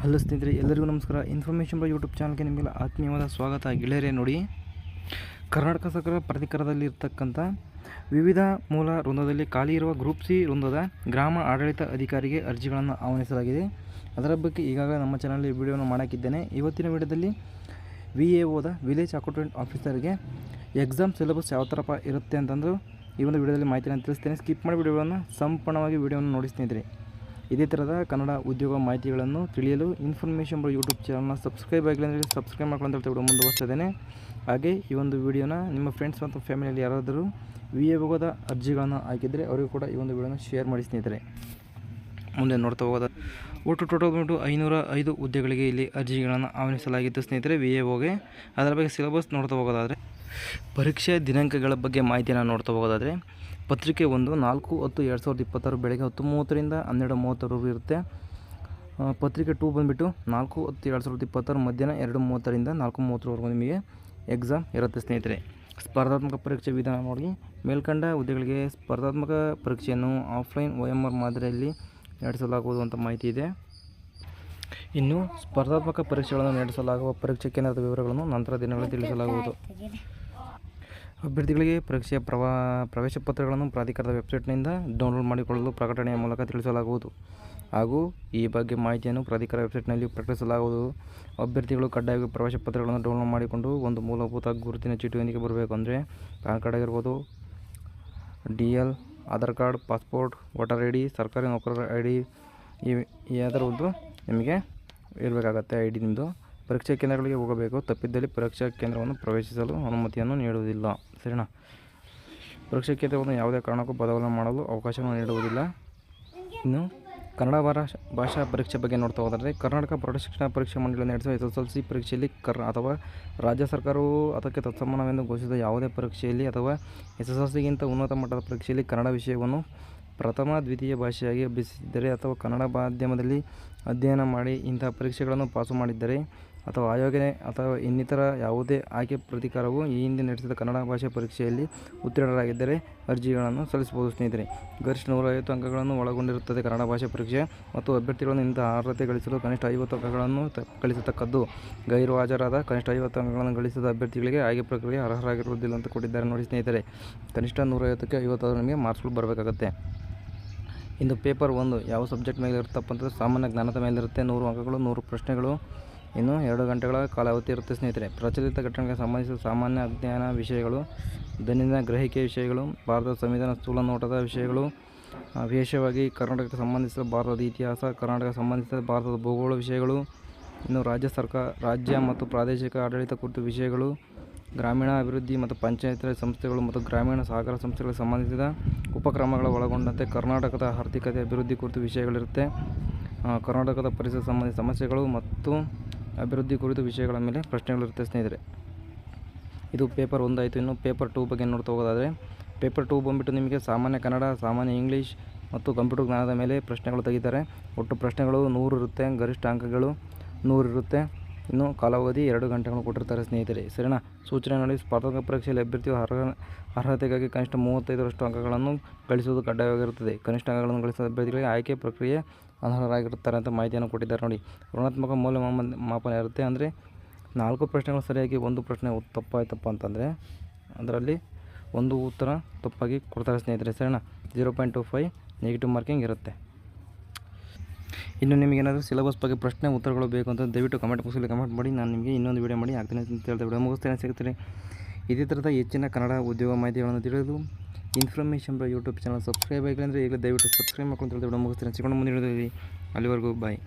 Hello ಸ್ನೇಹಿತರೆ, ಎಲ್ಲರಿಗೂ ನಮಸ್ಕಾರ. ಇನ್ಫಾರ್ಮೇಷನ್ ಯೂಟ್ಯೂಬ್ ಚಾನಲ್ಗೆ ನಿಮಗೆಲ್ಲ ಆತ್ಮೀಯವಾದ ಸ್ವಾಗತ. ಗೆಳೆಯರೇ, ನೋಡಿ, ಕರ್ನಾಟಕ ಸರ್ಕಾರ ಪ್ರಾಧಿಕಾರದಲ್ಲಿರ್ತಕ್ಕಂಥ ವಿವಿಧ ಮೂಲ ವೃಂದದಲ್ಲಿ ಖಾಲಿ ಇರುವ ಗ್ರೂಪ್ ಸಿ ವೃಂದದ ಗ್ರಾಮ ಆಡಳಿತ ಅಧಿಕಾರಿಗೆ ಅರ್ಜಿಗಳನ್ನು ಆಹ್ವಾನಿಸಲಾಗಿದೆ. ಅದರ ಬಗ್ಗೆ ಈಗಾಗಲೇ ನಮ್ಮ ಚಾನಲಲ್ಲಿ ವಿಡಿಯೋನ ಮಾಡೋಕ್ಕಿದ್ದೇನೆ. ಇವತ್ತಿನ ವಿಡಿಯೋದಲ್ಲಿ VAOದ ವಿಲೇಜ್ ಅಕೌಂಟೆಂಟ್ ಆಫೀಸರ್ಗೆ ಎಕ್ಸಾಮ್ ಸಿಲೆಬಸ್ ಯಾವ ಥರ ಇರುತ್ತೆ ಅಂತಂದು ಈ ಒಂದು ವಿಡಿಯೋದಲ್ಲಿ ಮಾಹಿತಿಯನ್ನು ತಿಳಿಸ್ತೇನೆ. ಸ್ಕಿಪ್ ಮಾಡಿ ವಿಡಿಯೋವನ್ನು ಸಂಪೂರ್ಣವಾಗಿ ವಿಡಿಯೋವನ್ನು ನೋಡಿ ಸ್ನೇಹಿತರೆ. ಇದೇ ಥರದ ಕನ್ನಡ ಉದ್ಯೋಗ ಮಾಹಿತಿಗಳನ್ನು ತಿಳಿಯಲು ಇನ್ಫಾರ್ಮೇಷನ್ ಯೂಟ್ಯೂಬ್ ಚಾನಲ್ನ ಸಬ್ಸ್ಕ್ರೈಬ್ ಆಗಿಲ್ಲ ಅಂದರೆ ಸಬ್ಸ್ಕ್ರೈಬ್ ಮಾಡ್ಕೊಂಡು ಅಂತ ವಿಡಿಯೋ ಮುಂದುವರಿಸ್ತಾ ಇದ್ದೇನೆ. ಹಾಗೆ ಈ ಒಂದು ವಿಡಿಯೋನ ನಿಮ್ಮ ಫ್ರೆಂಡ್ಸ್ ಮತ್ತು ಫ್ಯಾಮಿಲಿಯಲ್ಲಿ ಯಾರಾದರೂ VAOದ ಅರ್ಜಿಗಳನ್ನು ಹಾಕಿದರೆ ಅವರಿಗೂ ಕೂಡ ಈ ಒಂದು ವಿಡಿಯೋನ ಶೇರ್ ಮಾಡಿ ಸ್ನೇಹಿತರೆ. ಮುಂದೆ ನೋಡ್ತಾ ಹೋಗೋದ ಒಟ್ಟು ಟೋಟಲ್ ಬಂದು 505 ಹುದ್ದೆಗಳಿಗೆ ಇಲ್ಲಿ ಅರ್ಜಿಗಳನ್ನು ಆಹ್ವಾನಿಸಲಾಗಿತ್ತು ಸ್ನೇಹಿತರೆ VAOಗೆ. ಅದರ ಬಗ್ಗೆ ಸಿಲೆಬಸ್ ನೋಡ್ತಾ ಹೋಗೋದಾದರೆ, ಪರೀಕ್ಷೆ ದಿನಾಂಕಗಳ ಬಗ್ಗೆ ಮಾಹಿತಿಯನ್ನು ನೋಡ್ತಾ ಹೋಗೋದಾದರೆ, ಪತ್ರಿಕೆ 1 4/10/2026 ಬೆಳಗ್ಗೆ 10:30ರಿಂದ 12:30 ಇರುತ್ತೆ. ಪತ್ರಿಕೆ 2 ಬಂದುಬಿಟ್ಟು 4/10/2026 ಮಧ್ಯಾಹ್ನ 2:30ರಿಂದ 4:30ವರೆಗೂ ನಿಮಗೆ ಎಕ್ಸಾಮ್ ಇರುತ್ತೆ ಸ್ನೇಹಿತರೆ. ಸ್ಪರ್ಧಾತ್ಮಕ ಪರೀಕ್ಷೆ ವಿಧಾನ ನೋಡಿ, ಮೇಲ್ಕಂಡ ಹುದ್ದೆಗಳಿಗೆ ಸ್ಪರ್ಧಾತ್ಮಕ ಪರೀಕ್ಷೆಯನ್ನು ಆಫ್ಲೈನ್ OMR ಮಾದರಿಯಲ್ಲಿ ನಡೆಸಲಾಗುವುದು ಅಂತ ಮಾಹಿತಿ ಇದೆ. ಇನ್ನು ಸ್ಪರ್ಧಾತ್ಮಕ ಪರೀಕ್ಷೆಗಳನ್ನು ನಡೆಸಲಾಗುವ ಪರೀಕ್ಷಾ ಕೇಂದ್ರದ ವಿವರಗಳನ್ನು ನಂತರ ದಿನಗಳಲ್ಲಿ ತಿಳಿಸಲಾಗುವುದು. ಅಭ್ಯರ್ಥಿಗಳಿಗೆ ಪರೀಕ್ಷೆಯ ಪ್ರವೇಶ ಪತ್ರಗಳನ್ನು ಪ್ರಾಧಿಕಾರದ ವೆಬ್ಸೈಟ್ನಿಂದ ಡೌನ್ಲೋಡ್ ಮಾಡಿಕೊಳ್ಳಲು ಪ್ರಕಟಣೆಯ ಮೂಲಕ ತಿಳಿಸಲಾಗುವುದು ಹಾಗೂ ಈ ಬಗ್ಗೆ ಮಾಹಿತಿಯನ್ನು ಪ್ರಾಧಿಕಾರ ವೆಬ್ಸೈಟ್ನಲ್ಲಿ ಪ್ರಕಟಿಸಲಾಗುವುದು. ಅಭ್ಯರ್ಥಿಗಳು ಕಡ್ಡಾಯವಾಗಿ ಪ್ರವೇಶ ಪತ್ರಗಳನ್ನು ಡೌನ್ಲೋಡ್ ಮಾಡಿಕೊಂಡು ಒಂದು ಮೂಲಭೂತ ಗುರುತಿನ ಚೀಟಿಯೊಂದಿಗೆ ಬರಬೇಕು. ಅಂದರೆ ಪ್ಯಾನ್ ಕಾರ್ಡ್ ಆಗಿರ್ಬೋದು, DL, Aadhaar card, passport, voter ID, ಸರ್ಕಾರಿ ನೌಕರರ ID, ಯಾವ್ದಾದ್ರು ಒಂದು ನಿಮಗೆ ಇರಬೇಕಾಗತ್ತೆ ID ನಿಮ್ಮದು. ಪರೀಕ್ಷಾ ಕೇಂದ್ರಗಳಿಗೆ ಹೋಗಬೇಕು. ತಪ್ಪಿದ್ದಲ್ಲಿ ಪರೀಕ್ಷಾ ಕೇಂದ್ರವನ್ನು ಪ್ರವೇಶಿಸಲು ಅನುಮತಿಯನ್ನು ನೀಡುವುದಿಲ್ಲ. ಸರಿನಾ? ಪರೀಕ್ಷಾ ಕೇಂದ್ರವನ್ನು ಯಾವುದೇ ಕಾರಣಕ್ಕೂ ಬದಲಾವಣೆ ಮಾಡಲು ಅವಕಾಶವನ್ನು ನೀಡುವುದಿಲ್ಲ. ಇನ್ನು ಕನ್ನಡ ಭಾಷಾ ಪರೀಕ್ಷೆ ಬಗ್ಗೆ ನೋಡ್ತಾ ಹೋದರೆ, ಕರ್ನಾಟಕ ಪ್ರೌಢಶಿಕ್ಷಣ ಪರೀಕ್ಷಾ ಮಂಡಳಿ ನಡೆಸುವ SSLC ಪರೀಕ್ಷೆಯಲ್ಲಿ ಅಥವಾ ರಾಜ್ಯ ಸರ್ಕಾರವು ಅದಕ್ಕೆ ತತ್ಸಮಾನವೆಂದು ಘೋಷಿಸಿದ ಯಾವುದೇ ಪರೀಕ್ಷೆಯಲ್ಲಿ ಅಥವಾ SSLCಗಿಂತ ಉನ್ನತ ಮಟ್ಟದ ಪರೀಕ್ಷೆಯಲ್ಲಿ ಕನ್ನಡ ವಿಷಯವನ್ನು ಪ್ರಥಮ ದ್ವಿತೀಯ ಭಾಷೆಯಾಗಿ ಅಭ್ಯಸಿಸಿದ್ದರೆ ಅಥವಾ ಕನ್ನಡ ಮಾಧ್ಯಮದಲ್ಲಿ ಅಧ್ಯಯನ ಮಾಡಿ ಇಂತಹ ಪರೀಕ್ಷೆಗಳನ್ನು ಪಾಸು ಮಾಡಿದ್ದರೆ ಅಥವಾ ಆಯೋಗ ಅಥವಾ ಇನ್ನಿತರ ಯಾವುದೇ ಆಯ್ಕೆ ಪ್ರಾಧಿಕಾರವು ಈ ಹಿಂದೆ ನಡೆಸಿದ ಕನ್ನಡ ಭಾಷೆ ಪರೀಕ್ಷೆಯಲ್ಲಿ ಉತ್ತೀರ್ಣರಾಗಿದ್ದರೆ ಅರ್ಜಿಗಳನ್ನು ಸಲ್ಲಿಸಬಹುದು ಸ್ನೇಹಿತರೆ. ಗರಿಷ್ಠ 150 ಅಂಕಗಳನ್ನು ಒಳಗೊಂಡಿರುತ್ತದೆ ಕನ್ನಡ ಭಾಷೆ ಪರೀಕ್ಷೆ ಮತ್ತು ಅಭ್ಯರ್ಥಿಗಳನ್ನು ಇಂತಹ ಅರ್ಹತೆ ಗಳಿಸಲು ಕನಿಷ್ಠ 50 ಅಂಕಗಳನ್ನು ಗಳಿಸತಕ್ಕದ್ದು. ಗೈರು ಹಾಜರಾದ ಕನಿಷ್ಠ 50 ಅಂಕಗಳನ್ನು ಗಳಿಸಿದ ಅಭ್ಯರ್ಥಿಗಳಿಗೆ ಆಯ್ಕೆ ಪ್ರಕ್ರಿಯೆ ಅರ್ಹರಾಗಿರುವುದಿಲ್ಲ ಅಂತ ಕೊಟ್ಟಿದ್ದಾರೆ ನೋಡಿ ಸ್ನೇಹಿತರೆ. ಕನಿಷ್ಠ 150ಕ್ಕೆ 50 ನಿಮಗೆ ಮಾರ್ಕ್ಸ್ಗಳು ಬರಬೇಕಾಗತ್ತೆ. ಇಂದು ಪೇಪರ್ 1 ಯಾವ ಸಬ್ಜೆಕ್ಟ್ ಮೇಲೆ ಇರುತ್ತಪ್ಪ ಅಂತಂದರೆ ಸಾಮಾನ್ಯ ಜ್ಞಾನದ ಮೇಲಿರುತ್ತೆ. 100 ಅಂಕಗಳು, 100 ಪ್ರಶ್ನೆಗಳು, ಇನ್ನು 2 ಗಂಟೆಗಳ ಕಾಲಾವಧಿ ಇರುತ್ತೆ ಸ್ನೇಹಿತರೆ. ಪ್ರಚಲಿತ ಘಟನೆಗೆ ಸಂಬಂಧಿಸಿದ ಸಾಮಾನ್ಯ ಅಧ್ಯಯನ ವಿಷಯಗಳು, ದೈನಂದಿನ ಗ್ರಹಿಕೆ ವಿಷಯಗಳು, ಭಾರತದ ಸಂವಿಧಾನ ಸ್ಥೂಲ ನೋಟದ ವಿಷಯಗಳು, ವಿಶೇಷವಾಗಿ ಕರ್ನಾಟಕಕ್ಕೆ ಸಂಬಂಧಿಸಿದ ಭಾರತದ ಇತಿಹಾಸ, ಕರ್ನಾಟಕಕ್ಕೆ ಸಂಬಂಧಿಸಿದ ಭಾರತದ ಭೂಗೋಳ ವಿಷಯಗಳು, ಇನ್ನು ರಾಜ್ಯ ಮತ್ತು ಪ್ರಾದೇಶಿಕ ಆಡಳಿತ ಕುರಿತ ವಿಷಯಗಳು, ಗ್ರಾಮೀಣ ಅಭಿವೃದ್ಧಿ ಮತ್ತು ಪಂಚಾಯತ್ ರಾಜ್ ಸಂಸ್ಥೆಗಳು ಮತ್ತು ಗ್ರಾಮೀಣ ಸಹಕಾರ ಸಂಸ್ಥೆಗಳಿಗೆ ಸಂಬಂಧಿಸಿದ ಉಪಕ್ರಮಗಳ ಒಳಗೊಂಡಂತೆ ಕರ್ನಾಟಕದ ಆರ್ಥಿಕತೆ ಅಭಿವೃದ್ಧಿ ಕುರಿತ ವಿಷಯಗಳಿರುತ್ತೆ. ಕರ್ನಾಟಕದ ಪರಿಸರ ಸಂಬಂಧಿತ ಸಮಸ್ಯೆಗಳು ಮತ್ತು ಅಭಿವೃದ್ಧಿ ಕುರಿತ ವಿಷಯಗಳ ಮೇಲೆ ಪ್ರಶ್ನೆಗಳಿರುತ್ತೆ ಸ್ನೇಹಿತರೆ. ಇದು ಪೇಪರ್ 1 ಆಯಿತು. ಇನ್ನು ಪೇಪರ್ 2 ಬಗ್ಗೆ ನೋಡ್ತಾ ಹೋಗೋದಾದರೆ, ಪೇಪರ್ 2 ಬಂದುಬಿಟ್ಟು ನಿಮಗೆ ಸಾಮಾನ್ಯ ಕನ್ನಡ, ಸಾಮಾನ್ಯ ಇಂಗ್ಲೀಷ್ ಮತ್ತು ಕಂಪ್ಯೂಟರ್ ಜ್ಞಾನದ ಮೇಲೆ ಪ್ರಶ್ನೆಗಳು ತೆಗಿತಾರೆ. ಒಟ್ಟು ಪ್ರಶ್ನೆಗಳು 100 ಇರುತ್ತೆ. ಗರಿಷ್ಠ ಅಂಕಗಳು 100 ಇರುತ್ತೆ. ಇನ್ನು ಕಾಲಾವಧಿ 2 ಗಂಟೆಗಳು ಕೊಟ್ಟಿರ್ತಾರೆ ಸ್ನೇಹಿತರೆ. ಸರಿನಾ? ಸೂಚನೆ ನೋಡಿ, ಸ್ಪರ್ಧಾತ್ಮಕ ಪರೀಕ್ಷೆಯಲ್ಲಿ ಅಭ್ಯರ್ಥಿಯು ಅರ್ಹತೆಗಾಗಿ ಕನಿಷ್ಠ 35ರಷ್ಟು ಅಂಕಗಳನ್ನು ಗಳಿಸುವುದು ಕಡ್ಡಾಯವಾಗಿರುತ್ತದೆ. ಕನಿಷ್ಠ ಅಂಕಗಳನ್ನು ಗಳಿಸಿದ ಅಭ್ಯರ್ಥಿಗಳಿಗೆ ಆಯ್ಕೆ ಪ್ರಕ್ರಿಯೆ ಅನರ್ಹರಾಗಿರುತ್ತಾರೆ ಅಂತ ಮಾಹಿತಿಯನ್ನು ಕೊಟ್ಟಿದ್ದಾರೆ ನೋಡಿ. ಋಣಾತ್ಮಕ ಮೌಲ್ಯಮಾಪನ ಇರುತ್ತೆ. ಅಂದರೆ 4 ಪ್ರಶ್ನೆಗಳು ಸರಿಯಾಗಿ 1 ಪ್ರಶ್ನೆ ತಪ್ಪಾಯ್ತಪ್ಪ ಅಂತಂದರೆ ಅದರಲ್ಲಿ 1 ಉತ್ತರ ತಪ್ಪಾಗಿ ಕೊಡ್ತಾರೆ ಸ್ನೇಹಿತರೆ. ಸರಿನಾ? 0.25 ನೆಗೆಟಿವ್ ಮಾರ್ಕಿಂಗ್ ಇರುತ್ತೆ. ಇನ್ನು ನಿಮಗೇನಾದರೂ ಸಿಲೆಬಸ್ ಬಗ್ಗೆ ಪ್ರಶ್ನೆ ಉತ್ತರಗಳು ಬೇಕು ಅಂತ ದಯವಿಟ್ಟು ಕಮೆಂಟ್ ಬಾಕ್ಸಲ್ಲಿ ಕಮೆಂಟ್ ಮಾಡಿ. ನಾನು ನಿಮಗೆ ಇನ್ನೊಂದು ವಿಡಿಯೋ ಮಾಡಿ ಆಗ್ತೀನಿ ಅಂತ ಹೇಳ್ತಾ ವಿಡಿಯೋ ಮುಗಿಸ್ತೇನೆ. ಸಿಗ್ತೀನಿ ಇದೇ ಥರದ ಹೆಚ್ಚಿನ ಕನ್ನಡ ಉದ್ಯೋಗ ಮಾಹಿತಿಗಳನ್ನು ತಿಳಿಯಲು ಇನ್ಫಾರ್ಮೇಷನ್ ಯೂಟ್ಯೂಬ್ ಚಾನಲ್ ಸಬ್ಸ್ಕ್ರೈಬ್ ಆಗಿಲ್ಲ ಅಂದರೆ ಈಗಲೇ ದಯವಿಟ್ಟು ಸಬ್ಸ್ಕ್ರೈಬ್ ಮಾಡ್ಕೊಂಡು ವಿಡಿಯೋ ಮುಗಿಸ್ತೇನೆ. ಸಿಗೋಣ ಮುಂದೆ ಅಲ್ಲಿವರೆಗೂ ಬಾಯ್.